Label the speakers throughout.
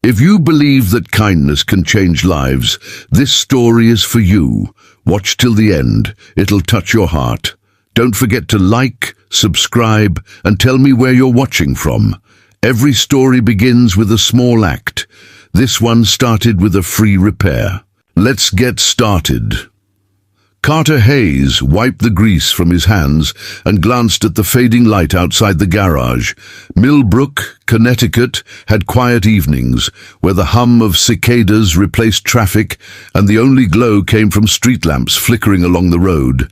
Speaker 1: If you believe that kindness can change lives, this story is for you. Watch till the end. It'll touch your heart. Don't forget to like, subscribe, and tell me where you're watching from. Every story begins with a small act. This one started with a free repair. Let's get started. Carter Hayes wiped the grease from his hands and glanced at the fading light outside the garage. Millbrook, Connecticut, had quiet evenings, where the hum of cicadas replaced traffic and the only glow came from street lamps flickering along the road.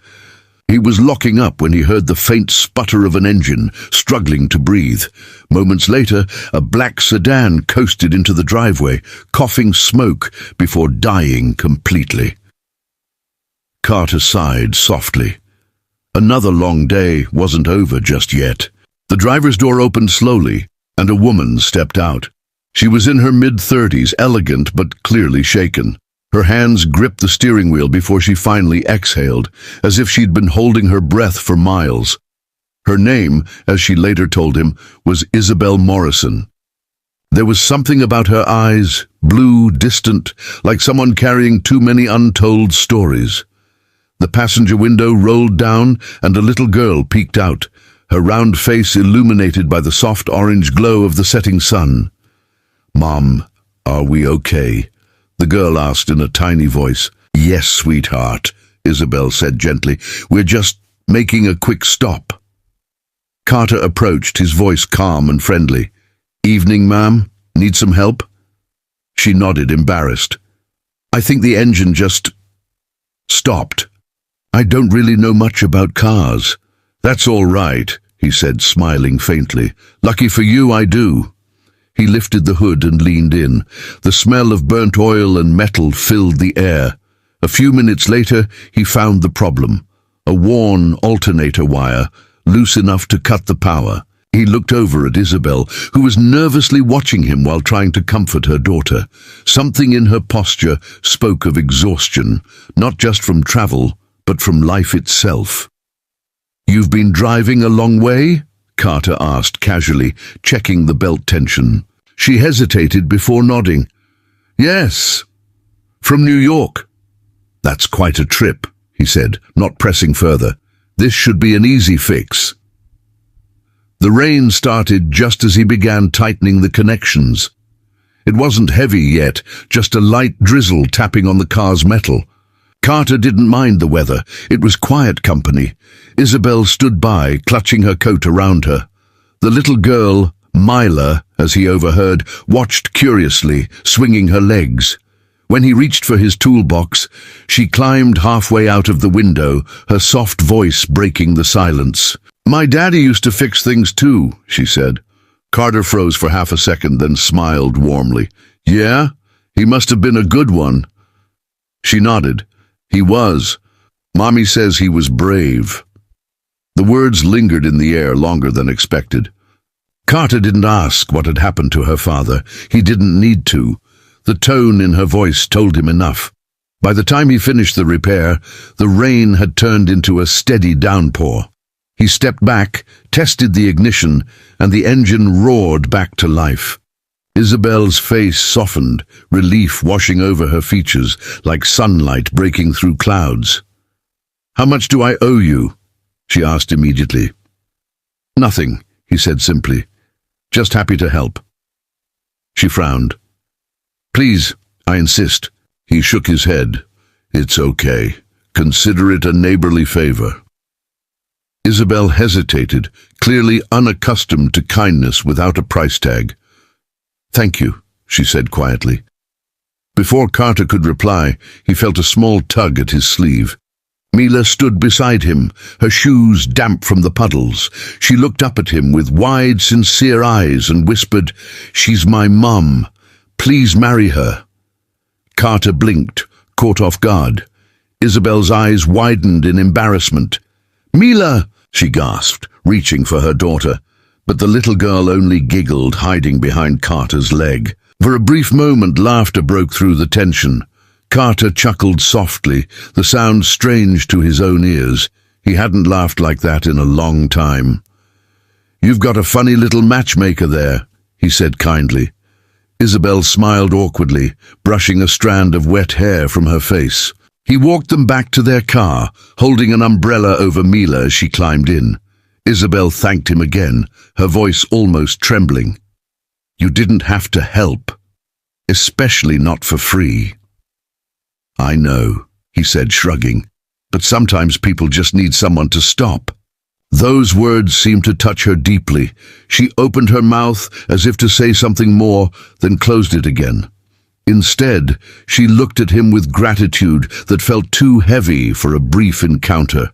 Speaker 1: He was locking up when he heard the faint sputter of an engine, struggling to breathe. Moments later, a black sedan coasted into the driveway, coughing smoke before dying completely. Carter sighed softly. Another long day wasn't over just yet. The driver's door opened slowly, and a woman stepped out. She was in her mid-30s, elegant but clearly shaken. Her hands gripped the steering wheel before she finally exhaled, as if she'd been holding her breath for miles. Her name, as she later told him, was Isabel Morrison. There was something about her eyes, blue, distant, like someone carrying too many untold stories. The passenger window rolled down and a little girl peeked out, her round face illuminated by the soft orange glow of the setting sun. "Mom, are we okay?" the girl asked in a tiny voice. "Yes, sweetheart," Isabel said gently. "We're just making a quick stop." Carter approached, his voice calm and friendly. "Evening, ma'am. Need some help?" She nodded, embarrassed. "I think the engine just stopped. I don't really know much about cars." "That's all right," he said, smiling faintly. "Lucky for you, I do." He lifted the hood and leaned in. The smell of burnt oil and metal filled the air. A few minutes later, he found the problem. A worn alternator wire, loose enough to cut the power. He looked over at Isabel, who was nervously watching him while trying to comfort her daughter. Something in her posture spoke of exhaustion, not just from travel, but from life itself. "You've been driving a long way?" Carter asked casually, checking the belt tension. She hesitated before nodding. "Yes, from New York." "That's quite a trip," he said, not pressing further. "This should be an easy fix." The rain started just as he began tightening the connections. It wasn't heavy yet, just a light drizzle tapping on the car's metal. Carter didn't mind the weather. It was quiet company. Isabel stood by, clutching her coat around her. The little girl, Myla, as he overheard, watched curiously, swinging her legs. When he reached for his toolbox, she climbed halfway out of the window, her soft voice breaking the silence. "My daddy used to fix things too," she said. Carter froze for half a second, then smiled warmly. "Yeah? He must have been a good one." She nodded. "He was. Mommy says he was brave." The words lingered in the air longer than expected. Carter didn't ask what had happened to her father. He didn't need to. The tone in her voice told him enough. By the time he finished the repair, the rain had turned into a steady downpour. He stepped back, tested the ignition, and the engine roared back to life. Isabel's face softened, relief washing over her features like sunlight breaking through clouds. "How much do I owe you?" she asked immediately. "Nothing," he said simply. "Just happy to help." She frowned. "Please, I insist." He shook his head. "It's okay. Consider it a neighborly favor." Isabel hesitated, clearly unaccustomed to kindness without a price tag. "Thank you," she said quietly. Before Carter could reply, he felt a small tug at his sleeve. Mila stood beside him, her shoes damp from the puddles. She looked up at him with wide, sincere eyes and whispered, "She's my mum. Please marry her." Carter blinked, caught off guard. Isabel's eyes widened in embarrassment. "Mila!" she gasped, reaching for her daughter. But the little girl only giggled, hiding behind Carter's leg. For a brief moment, laughter broke through the tension. Carter chuckled softly, the sound strange to his own ears. He hadn't laughed like that in a long time. "You've got a funny little matchmaker there," he said kindly. Isabel smiled awkwardly, brushing a strand of wet hair from her face. He walked them back to their car, holding an umbrella over Mila as she climbed in. Isabel thanked him again, her voice almost trembling. "You didn't have to help, especially not for free." "I know," he said, shrugging, "but sometimes people just need someone to stop." Those words seemed to touch her deeply. She opened her mouth as if to say something more, then closed it again. Instead, she looked at him with gratitude that felt too heavy for a brief encounter.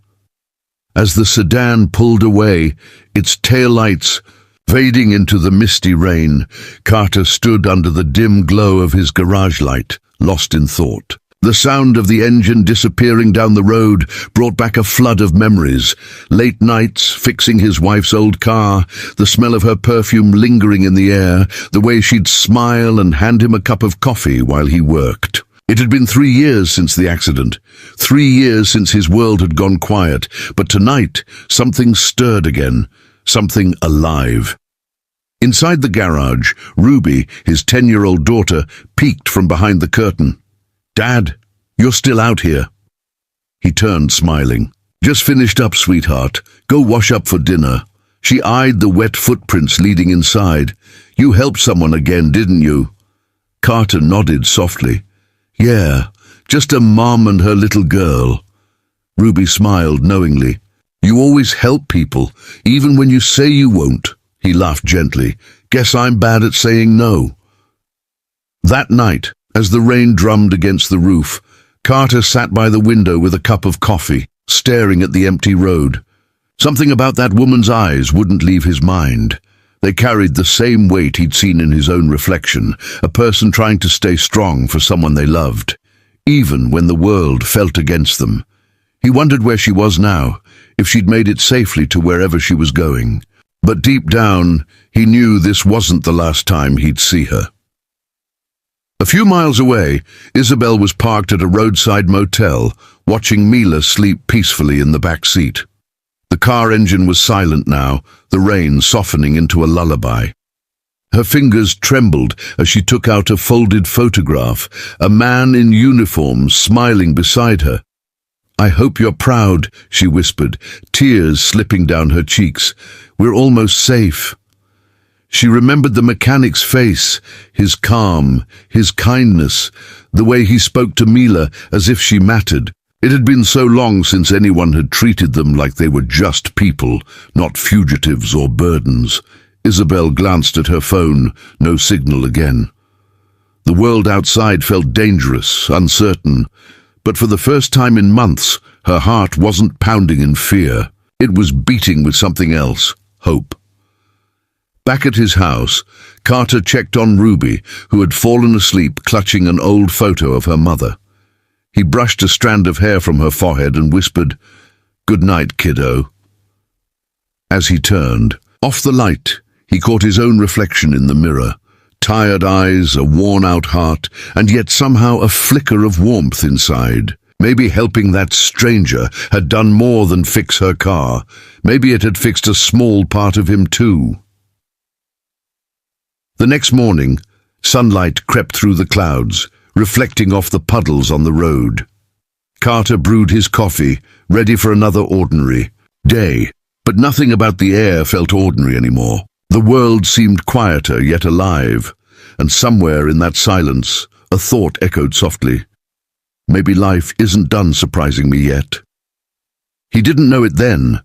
Speaker 1: As the sedan pulled away, its taillights fading into the misty rain, Carter stood under the dim glow of his garage light, lost in thought. The sound of the engine disappearing down the road brought back a flood of memories. Late nights, fixing his wife's old car, the smell of her perfume lingering in the air, the way she'd smile and hand him a cup of coffee while he worked. It had been 3 years since the accident, 3 years since his world had gone quiet, but tonight something stirred again, something alive. Inside the garage, Ruby, his 10-year-old daughter, peeked from behind the curtain. "Dad, you're still out here." He turned, smiling. "Just finished up, sweetheart. Go wash up for dinner." She eyed the wet footprints leading inside. "You helped someone again, didn't you?" Carter nodded softly. "Yeah, just a mom and her little girl." Ruby smiled knowingly. "You always help people, even when you say you won't." He laughed gently. "Guess I'm bad at saying no." That night, as the rain drummed against the roof, Carter sat by the window with a cup of coffee, staring at the empty road. Something about that woman's eyes wouldn't leave his mind. They carried the same weight he'd seen in his own reflection, a person trying to stay strong for someone they loved, even when the world felt against them. He wondered where she was now, if she'd made it safely to wherever she was going. But deep down, he knew this wasn't the last time he'd see her. A few miles away, Isabel was parked at a roadside motel, watching Mila sleep peacefully in the back seat. The car engine was silent now, the rain softening into a lullaby. Her fingers trembled as she took out a folded photograph, a man in uniform smiling beside her. "I hope you're proud," she whispered, tears slipping down her cheeks. "We're almost safe." She remembered the mechanic's face, his calm, his kindness, the way he spoke to Mila as if she mattered. It had been so long since anyone had treated them like they were just people, not fugitives or burdens. Isabel glanced at her phone, no signal again. The world outside felt dangerous, uncertain, but for the first time in months, her heart wasn't pounding in fear. It was beating with something else, hope. Back at his house, Carter checked on Ruby, who had fallen asleep clutching an old photo of her mother. He brushed a strand of hair from her forehead and whispered, "Good night, kiddo." As he turned, off the light, he caught his own reflection in the mirror. Tired eyes, a worn-out heart, and yet somehow a flicker of warmth inside. Maybe helping that stranger had done more than fix her car. Maybe it had fixed a small part of him too. The next morning, sunlight crept through the clouds, reflecting off the puddles on the road. Carter brewed his coffee, ready for another ordinary day, but nothing about the air felt ordinary anymore. The world seemed quieter yet alive, and somewhere in that silence, a thought echoed softly. Maybe life isn't done surprising me yet. He didn't know it then,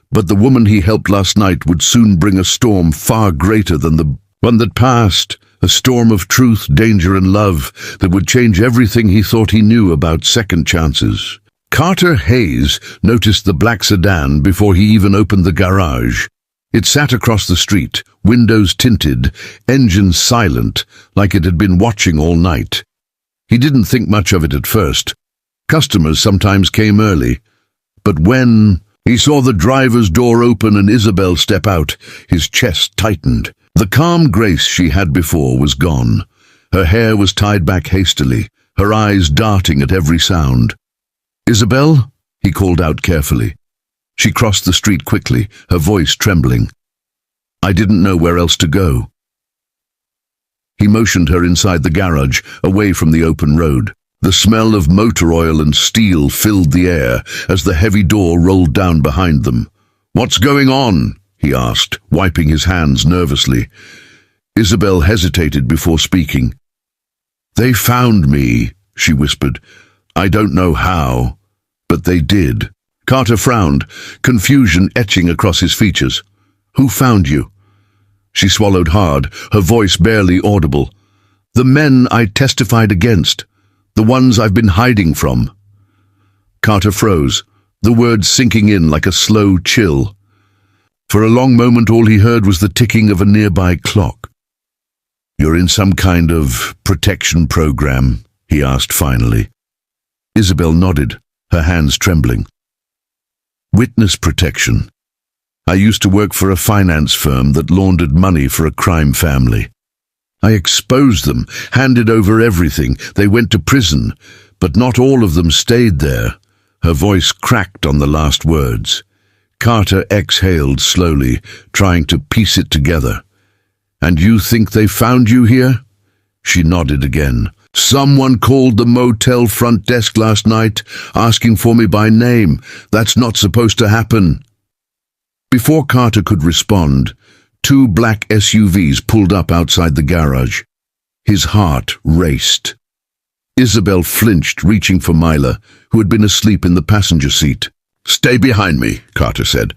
Speaker 1: but the woman he helped last night would soon bring a storm far greater than the one that passed, a storm of truth, danger, and love that would change everything he thought he knew about second chances. Carter Hayes noticed the black sedan before he even opened the garage. It sat across the street, windows tinted, engine silent, like it had been watching all night. He didn't think much of it at first. Customers sometimes came early. But when he saw the driver's door open and Isabel step out, his chest tightened. The calm grace she had before was gone. Her hair was tied back hastily, her eyes darting at every sound. "Isabel?" he called out carefully. She crossed the street quickly, her voice trembling. "I didn't know where else to go." He motioned her inside the garage, away from the open road. The smell of motor oil and steel filled the air as the heavy door rolled down behind them. "What's going on?" he asked, wiping his hands nervously. Isabel hesitated before speaking. "They found me," she whispered. "I don't know how, but they did." Carter frowned, confusion etching across his features. "Who found you?" She swallowed hard, her voice barely audible. "The men I testified against, the ones I've been hiding from." Carter froze, the words sinking in like a slow chill. For a long moment all he heard was the ticking of a nearby clock. "You're in some kind of protection program?" he asked finally. Isabel nodded, her hands trembling. "Witness protection. I used to work for a finance firm that laundered money for a crime family. I exposed them, handed over everything. They went to prison, but not all of them stayed there." Her voice cracked on the last words. Carter exhaled slowly, trying to piece it together. "And you think they found you here?" She nodded again. "Someone called the motel front desk last night, asking for me by name. That's not supposed to happen." Before Carter could respond, 2 black SUVs pulled up outside the garage. His heart raced. Isabel flinched, reaching for Mila, who had been asleep in the passenger seat. "Stay behind me," Carter said,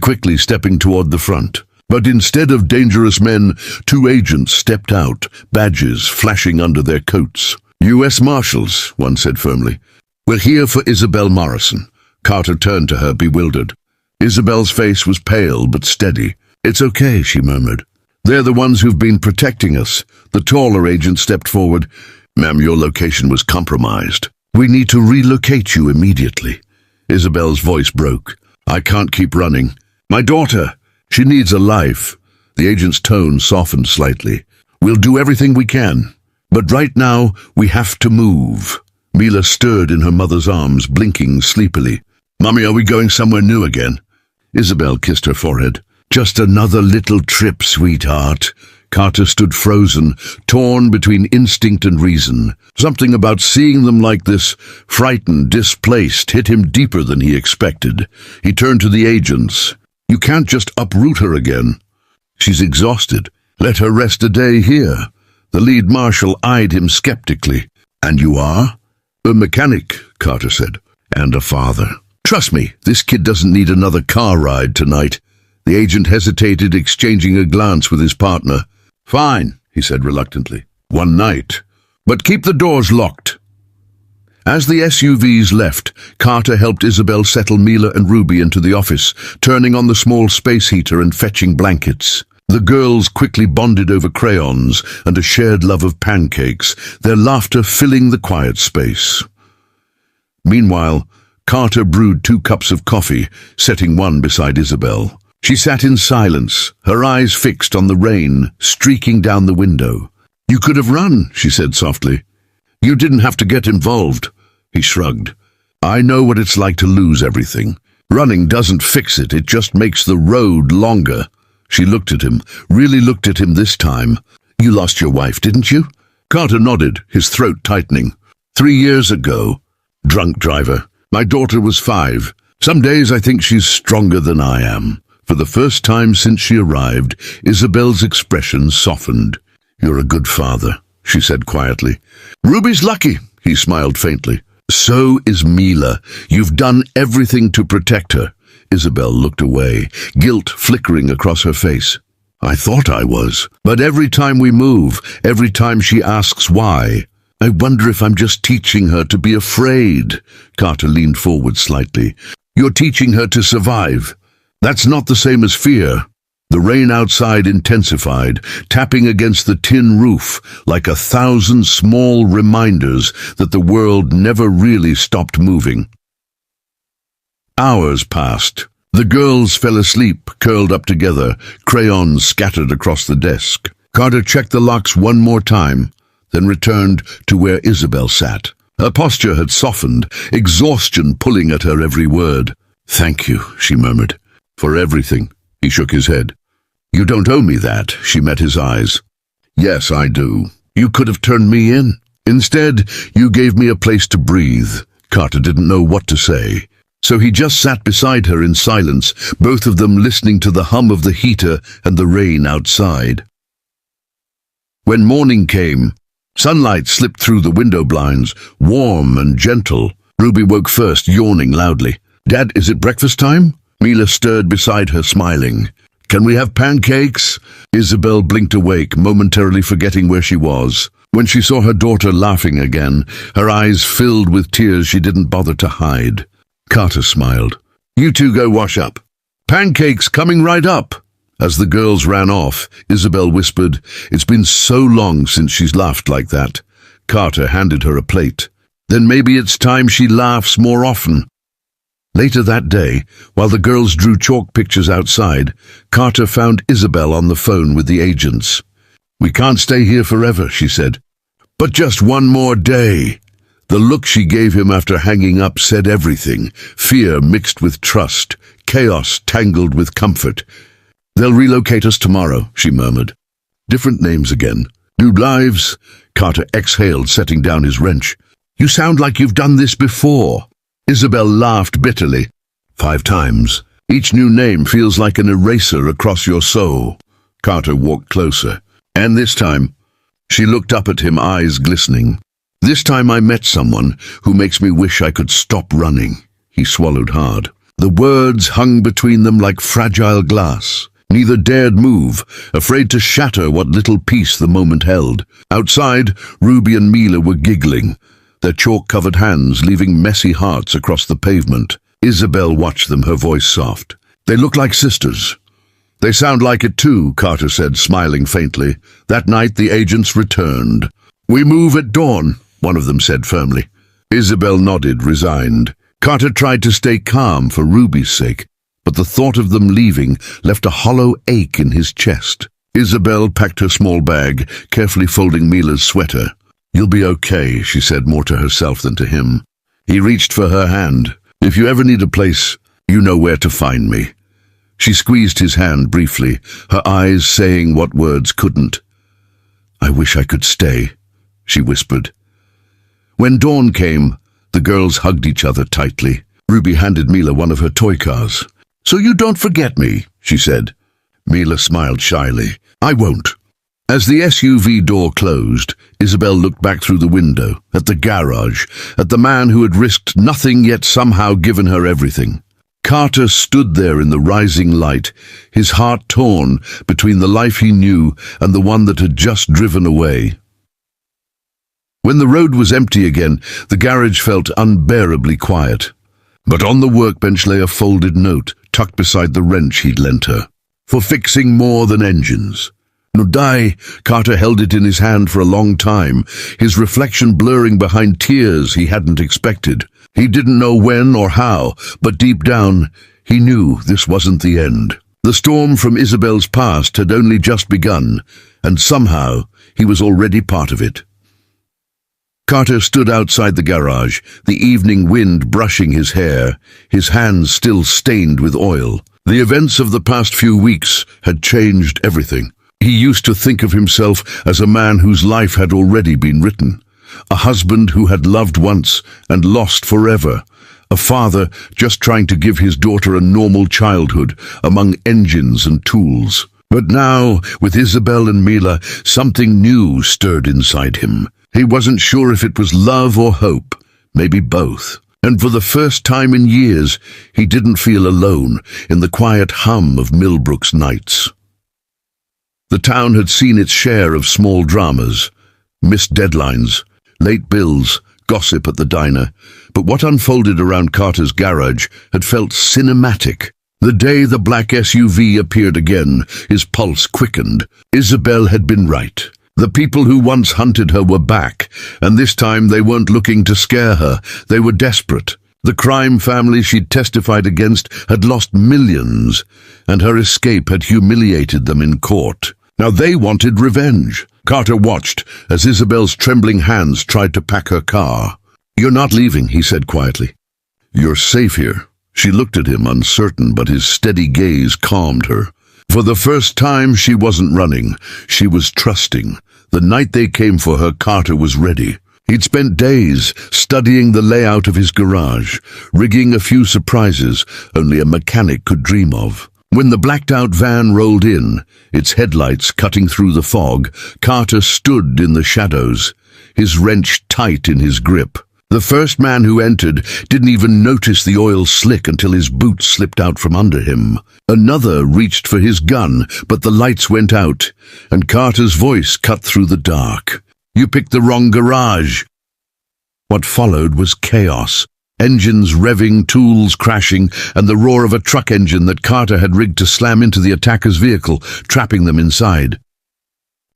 Speaker 1: quickly stepping toward the front. But instead of dangerous men, 2 agents stepped out, badges flashing under their coats. "U.S. Marshals," one said firmly. "We're here for Isabel Morrison." Carter turned to her, bewildered. Isabel's face was pale but steady. "It's okay," she murmured. "They're the ones who've been protecting us." The taller agent stepped forward. "Ma'am, your location was compromised. We need to relocate you immediately." Isabel's voice broke. "I can't keep running. My daughter, she needs a life." The agent's tone softened slightly. "We'll do everything we can, but right now we have to move." Mila stirred in her mother's arms, blinking sleepily. "Mummy, are we going somewhere new again?" Isabel kissed her forehead. "Just another little trip, sweetheart." Carter stood frozen, torn between instinct and reason. Something about seeing them like this, frightened, displaced, hit him deeper than he expected. He turned to the agents. "You can't just uproot her again. She's exhausted. Let her rest a day here." The lead marshal eyed him skeptically. "And you are?" "A mechanic," Carter said. "And a father. Trust me, this kid doesn't need another car ride tonight." The agent hesitated, exchanging a glance with his partner. "Fine," he said reluctantly. "One night. But keep the doors locked." As the SUVs left, Carter helped Isabel settle Mila and Ruby into the office, turning on the small space heater and fetching blankets. The girls quickly bonded over crayons and a shared love of pancakes, their laughter filling the quiet space. Meanwhile, Carter brewed 2 cups of coffee, setting one beside Isabel. She sat in silence, her eyes fixed on the rain streaking down the window. "You could have run," she said softly. "You didn't have to get involved." He shrugged. "I know what it's like to lose everything. Running doesn't fix it, it just makes the road longer." She looked at him, really looked at him this time. "You lost your wife, didn't you?" Carter nodded, his throat tightening. 3 years ago. Drunk driver. My daughter was 5. Some days I think she's stronger than I am." For the first time since she arrived, Isabel's expression softened. "You're a good father," she said quietly. "Ruby's lucky," he smiled faintly. "So is Mila. You've done everything to protect her." Isabel looked away, guilt flickering across her face. "I thought I was. But every time we move, every time she asks why, I wonder if I'm just teaching her to be afraid." Carter leaned forward slightly. "You're teaching her to survive. That's not the same as fear." The rain outside intensified, tapping against the tin roof like 1,000 small reminders that the world never really stopped moving. Hours passed. The girls fell asleep, curled up together, crayons scattered across the desk. Carter checked the locks one more time, then returned to where Isabel sat. Her posture had softened, exhaustion pulling at her every word. "Thank you," she murmured. "For everything." He shook his head. "You don't owe me that." She met his eyes. Yes, I do. You could have turned me in. Instead, you gave me a place to breathe. Carter didn't know what to say. So he just sat beside her in silence, both of them listening to the hum of the heater and the rain outside. When morning came, sunlight slipped through the window blinds, warm and gentle. Ruby woke first, yawning loudly. "Dad, is it breakfast time?" Mila stirred beside her, smiling. "Can we have pancakes?" Isabel blinked awake, momentarily forgetting where she was. When she saw her daughter laughing again, her eyes filled with tears she didn't bother to hide. Carter smiled. "You two go wash up. Pancakes coming right up." As the girls ran off, Isabel whispered, "It's been so long since she's laughed like that." Carter handed her a plate. "Then maybe it's time she laughs more often." Later that day, while the girls drew chalk pictures outside, Carter found Isabel on the phone with the agents. "We can't stay here forever," she said. "But just one more day." The look she gave him after hanging up said everything. Fear mixed with trust, chaos tangled with comfort. "They'll relocate us tomorrow," she murmured. "Different names again. New lives." Carter exhaled, setting down his wrench. "You sound like you've done this before." Isabel laughed bitterly. 5 times. Each new name feels like an eraser across your soul. Carter walked closer. "And this time," she looked up at him, eyes glistening. "This time I met someone who makes me wish I could stop running." He swallowed hard. The words hung between them like fragile glass. Neither dared move, afraid to shatter what little peace the moment held. Outside, Ruby and Mila were giggling, their chalk-covered hands leaving messy hearts across the pavement. Isabel watched them, her voice soft. "They look like sisters." "They sound like it too," Carter said, smiling faintly. That night the agents returned. "We move at dawn," one of them said firmly. Isabel nodded, resigned. Carter tried to stay calm for Ruby's sake, but the thought of them leaving left a hollow ache in his chest. Isabel packed her small bag, carefully folding Mila's sweater. "You'll be okay," she said, more to herself than to him. He reached for her hand. "If you ever need a place, you know where to find me." She squeezed his hand briefly, her eyes saying what words couldn't. "I wish I could stay," she whispered. When dawn came, the girls hugged each other tightly. Ruby handed Mila one of her toy cars. "So you don't forget me," she said. Mila smiled shyly. "I won't." As the SUV door closed, Isabel looked back through the window, at the garage, at the man who had risked nothing yet somehow given her everything. Carter stood there in the rising light, his heart torn between the life he knew and the one that had just driven away. When the road was empty again, the garage felt unbearably quiet. But on the workbench lay a folded note, tucked beside the wrench he'd lent her. "For fixing more than engines." "No die." Carter held it in his hand for a long time, his reflection blurring behind tears he hadn't expected. He didn't know when or how, but deep down, he knew this wasn't the end. The storm from Isabel's past had only just begun, and somehow he was already part of it. Carter stood outside the garage, the evening wind brushing his hair, his hands still stained with oil. The events of the past few weeks had changed everything. He used to think of himself as a man whose life had already been written, a husband who had loved once and lost forever, a father just trying to give his daughter a normal childhood among engines and tools. But now, with Isabel and Mila, something new stirred inside him. He wasn't sure if it was love or hope, maybe both. And for the first time in years, he didn't feel alone in the quiet hum of Millbrook's nights. The town had seen its share of small dramas, missed deadlines, late bills, gossip at the diner, but what unfolded around Carter's garage had felt cinematic. The day the black SUV appeared again, his pulse quickened. Isabel had been right. The people who once hunted her were back, and this time they weren't looking to scare her. They were desperate. The crime family she'd testified against had lost millions, and her escape had humiliated them in court. Now they wanted revenge. Carter watched as Isabel's trembling hands tried to pack her car. "You're not leaving," he said quietly. "You're safe here." She looked at him, uncertain, but his steady gaze calmed her. For the first time, she wasn't running. She was trusting. The night they came for her, Carter was ready. He'd spent days studying the layout of his garage, rigging a few surprises only a mechanic could dream of. When the blacked-out van rolled in, its headlights cutting through the fog, Carter stood in the shadows, his wrench tight in his grip. The first man who entered didn't even notice the oil slick until his boots slipped out from under him. Another reached for his gun, but the lights went out, and Carter's voice cut through the dark. "You picked the wrong garage." What followed was chaos. Engines revving, tools crashing, and the roar of a truck engine that Carter had rigged to slam into the attacker's vehicle, trapping them inside.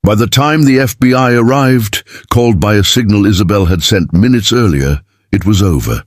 Speaker 1: By the time the FBI arrived, called by a signal Isabel had sent minutes earlier, it was over.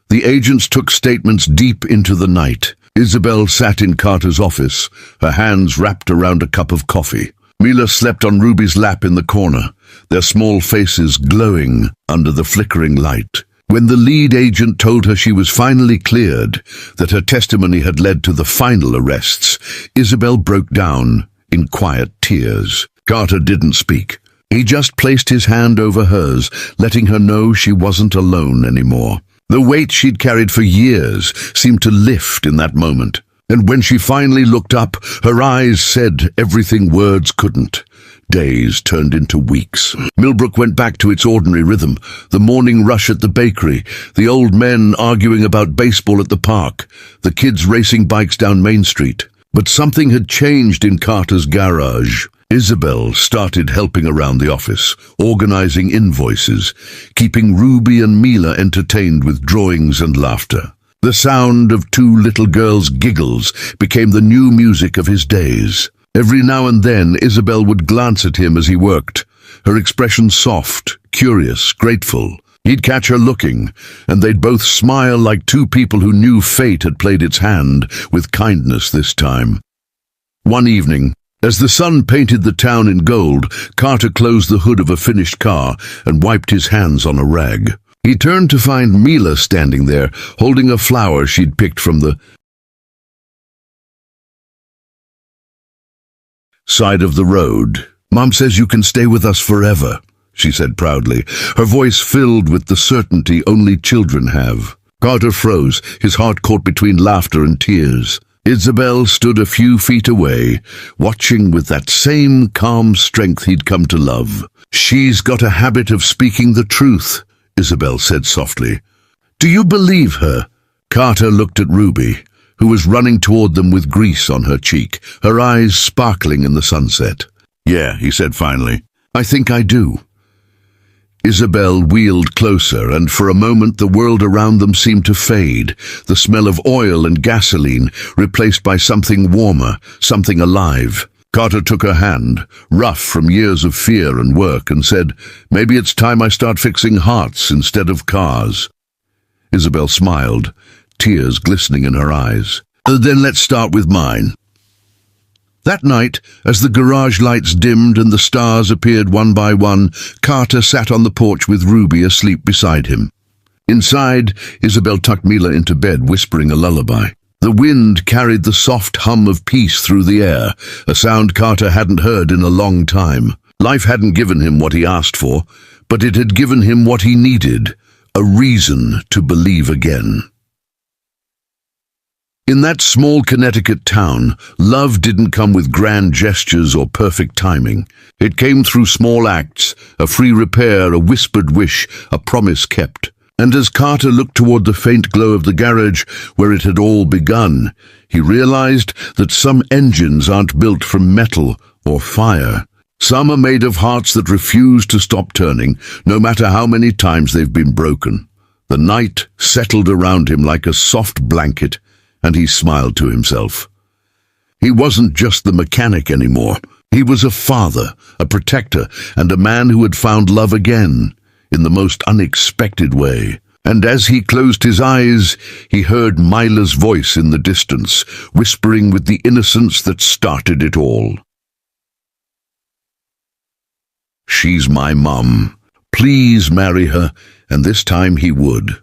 Speaker 1: The agents took statements deep into the night. Isabel sat in Carter's office, her hands wrapped around a cup of coffee. Mila slept on Ruby's lap in the corner, their small faces glowing under the flickering light. When the lead agent told her she was finally cleared, that her testimony had led to the final arrests, Isabel broke down in quiet tears. Carter didn't speak. He just placed his hand over hers, letting her know she wasn't alone anymore. The weight she'd carried for years seemed to lift in that moment. And when she finally looked up, her eyes said everything words couldn't. Days turned into weeks. Millbrook went back to its ordinary rhythm. The morning rush at the bakery, the old men arguing about baseball at the park, the kids racing bikes down Main Street. But something had changed in Carter's garage. Isabel started helping around the office, organizing invoices, keeping Ruby and Mila entertained with drawings and laughter. The sound of two little girls' giggles became the new music of his days. Every now and then, Isabel would glance at him as he worked, her expression soft, curious, grateful. He'd catch her looking, and they'd both smile like two people who knew fate had played its hand with kindness this time. One evening, as the sun painted the town in gold, Carter closed the hood of a finished car and wiped his hands on a rag. He turned to find Mila standing there, holding a flower she'd picked from the side of the road. "Mom says you can stay with us forever," she said proudly, her voice filled with the certainty only children have. Carter froze, his heart caught between laughter and tears. Isabel stood a few feet away, watching with that same calm strength he'd come to love. "She's got a habit of speaking the truth," Isabel said softly. "Do you believe her?" Carter looked at Ruby, who was running toward them with grease on her cheek, her eyes sparkling in the sunset. "Yeah," he said finally. "I think I do." Isabel wheeled closer, and for a moment the world around them seemed to fade, the smell of oil and gasoline replaced by something warmer, something alive. Carter took her hand, rough from years of fear and work, and said, "Maybe it's time I start fixing hearts instead of cars." Isabel smiled, tears glistening in her eyes. "Then let's start with mine." That night, as the garage lights dimmed and the stars appeared one by one, Carter sat on the porch with Ruby asleep beside him. Inside, Isabel tucked Mila into bed, whispering a lullaby. The wind carried the soft hum of peace through the air, a sound Carter hadn't heard in a long time. Life hadn't given him what he asked for, but it had given him what he needed, a reason to believe again. In that small Connecticut town, love didn't come with grand gestures or perfect timing. It came through small acts, a free repair, a whispered wish, a promise kept. And as Carter looked toward the faint glow of the garage where it had all begun, he realized that some engines aren't built from metal or fire. Some are made of hearts that refuse to stop turning, no matter how many times they've been broken. The night settled around him like a soft blanket, and he smiled to himself. He wasn't just the mechanic anymore. He was a father, a protector, and a man who had found love again, in the most unexpected way. And as he closed his eyes, he heard Mila's voice in the distance, whispering with the innocence that started it all. "She's my mum. Please marry her," and this time he would.